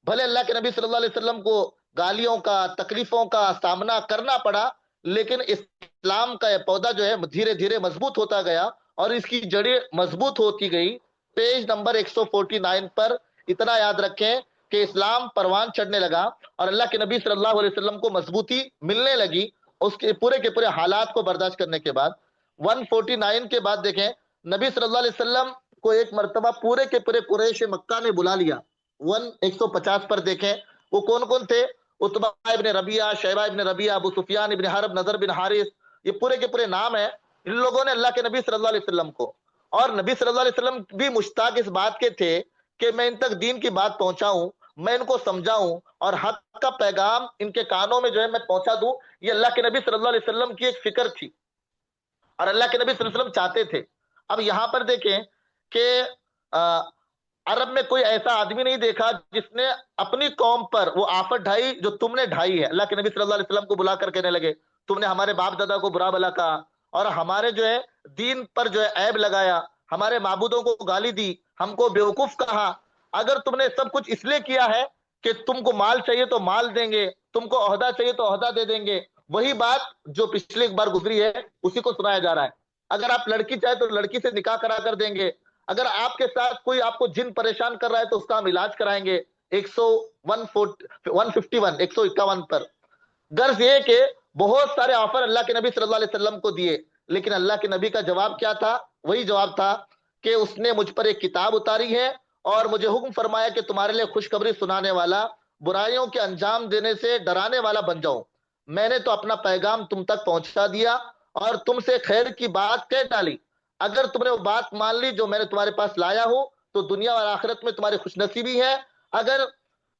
بھلے اللہ کے نبی صلی اللہ علیہ وسلم کو گالیوں کا، تکلیفوں کا سامنا کرنا پڑا، لیکن اسلام کا یہ پودا جو ہے دھیرے دھیرے مضبوط ہوتا گیا، اور اس کی جڑیں مضبوط ہوتی گئی. پیج نمبر 149 پر اتنا یاد رکھیں کہ اسلام پروان چڑھنے لگا، اور اللہ کے نبی صلی اللہ علیہ وسلم کو مضبوطی ملنے لگی اس کے پورے حالات کو برداشت کرنے کے بعد. 149 کے بعد دیکھیں نبی صلی اللہ علیہ وسلم کو ایک مرتبہ پورے کے پورے قریش مکہ نے بلا لیا. 150 پر دیکھیں وہ کون کون تھے. عتبہ ابن ربیعہ، شیبہ ابن ربیعہ، ابو سفیان ابن حرب، نضر بن حارث، یہ پورے کے پورے نام ہیں. ان لوگوں نے اللہ کے نبی صلی اللہ علیہ وسلم کو، اور نبی صلی اللہ علیہ وسلم بھی مشتاق اس بات کے تھے کہ میں ان تک دین کی بات پہنچاؤں، میں ان کو سمجھاؤں، اور حق کا پیغام ان کے کانوں میں جو ہے میں پہنچا دوں. یہ اللہ کے نبی صلی اللہ علیہ وسلم کی ایک فکر تھی، اور اللہ کے نبی صلی اللہ علیہ وسلم چاہتے تھے. اب یہاں پر دیکھیں کہ عرب میں کوئی ایسا آدمی نہیں دیکھا جس نے اپنی قوم پر وہ آفت ڈھائی جو تم نے ڈھائی ہے. اللہ کے نبی صلی اللہ علیہ وسلم کو بلا کر کہنے لگے تم نے ہمارے باپ دادا کو برا بلا کہا، اور ہمارے جو ہے دین پر جو ہے عیب لگایا، ہمارے معبودوں کو گالی دی، ہم کو بیوقوف کہا. اگر تم نے سب کچھ اس لیے کیا ہے کہ تم کو مال چاہیے تو مال دیں گے، تم کو عہدہ چاہیے تو عہدہ دے دیں گے، وہی بات جو پچھلی بار گزری ہے اسی کو سنایا جا رہا ہے. اگر آپ لڑکی چاہے تو لڑکی سے نکاح کرا کر دیں گے، اگر آپ کے ساتھ کوئی آپ کو جن پریشان کر رہا ہے تو اس کا ہم علاج کرائیں گے. 151 پر غرض یہ کہ بہت سارے آفر اللہ کے نبی صلی اللہ علیہ وسلم کو دیے، لیکن اللہ کے نبی کا جواب کیا تھا؟ وہی جواب تھا کہ اس نے مجھ پر ایک کتاب اتاری ہے، اور مجھے حکم فرمایا کہ تمہارے لیے خوشخبری سنانے والا، برائیوں کے انجام دینے سے ڈرانے والا بن جاؤں. میں نے تو اپنا پیغام تم تک پہنچا دیا اور تم سے خیر کی بات کہہ ڈالی. اگر تم نے وہ بات مان لی جو میں نے تمہارے پاس لایا ہوں تو دنیا اور آخرت میں تمہاری خوش نصیبی ہے. اگر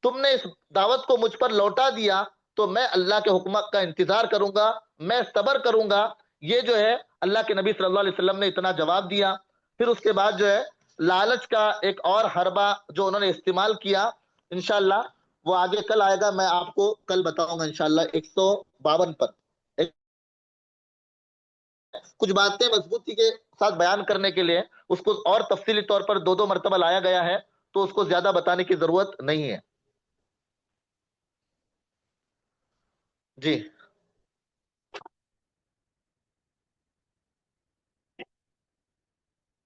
تم نے اس دعوت کو مجھ پر لوٹا دیا تو میں اللہ کے حکم کا انتظار کروں گا، میں صبر کروں گا. یہ جو ہے اللہ کے نبی صلی اللہ علیہ وسلم نے اتنا جواب دیا. پھر اس کے بعد جو ہے لالچ کا ایک اور حربہ جو انہوں نے استعمال کیا، انشاءاللہ وہ آگے کل آئے گا، میں آپ کو کل بتاؤں گا انشاءاللہ 152 پر. کچھ باتیں مضبوطی کے ساتھ بیان کرنے کے لیے اس کو اور تفصیلی طور پر دو دو مرتبہ لایا گیا ہے، تو اس کو زیادہ بتانے کی ضرورت نہیں ہے. جی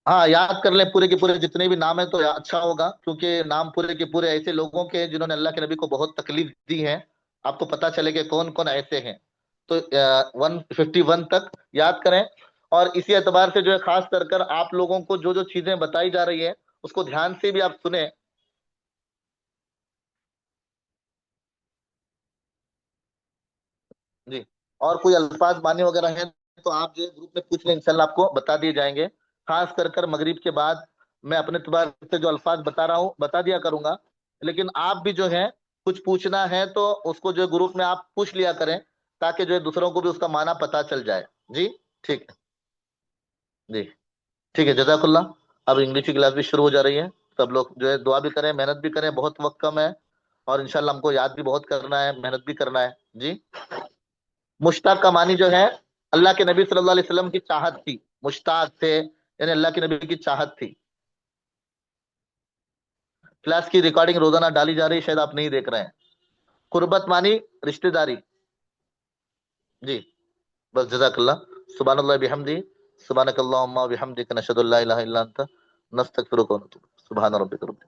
ہاں، یاد کر لیں پورے کے پورے جتنے بھی نام ہیں تو اچھا ہوگا، کیونکہ نام پورے کے پورے ایسے لوگوں کے ہیں جنہوں نے اللہ کے نبی کو بہت تکلیف دی ہے. آپ کو پتا چلے کہ کون کون ایسے ہیں. تو 151 تک یاد کریں. اور اسی اعتبار سے جو ہے خاص کر آپ لوگوں کو جو جو چیزیں بتائی جا رہی ہیں اس کو دھیان سے بھی آپ سنیں. جی، اور کوئی الفاظ معنی وغیرہ ہیں تو آپ جو ہے گروپ میں پوچھ لیں، انشاءاللہ آپ کو بتا دیے جائیں گے. خاص کر مغرب کے بعد میں اپنے اعتبار سے جو الفاظ بتا رہا ہوں بتا دیا کروں گا. لیکن آپ بھی جو ہے کچھ پوچھنا ہے تو اس کو جو ہے گروپ میں آپ پوچھ لیا کریں، تاکہ جو ہے دوسروں کو بھی اس کا معنی پتا چل جائے. جی ٹھیک ہے. جی ٹھیک ہے، جزاک اللہ. اب انگلش کی کلاس بھی شروع ہو جا رہی ہے. سب لوگ جو ہے دعا بھی کریں، محنت بھی کریں، بہت وقت کم ہے. اور انشاءاللہ ہم کو یاد بھی بہت کرنا ہے، محنت بھی کرنا ہے. جی، مشتاق کا معنی جو ہے اللہ کے نبی صلی اللہ علیہ وسلم کی چاہت تھی. مشتاق تھے یعنی اللہ کے نبی کی چاہت تھی. کلاس کی ریکارڈنگ روزانہ ڈالی جا رہی ہے، شاید آپ نہیں دیکھ رہے ہیں. قربت معنی رشتہ داری. جی بس، جزاک اللہ. سبحان اللہ بحمدی، سبحانک اللہم و بحمدک، نشہد ان لا الہ الا انت، نستغفرک و نتوب. سبحان ربک رب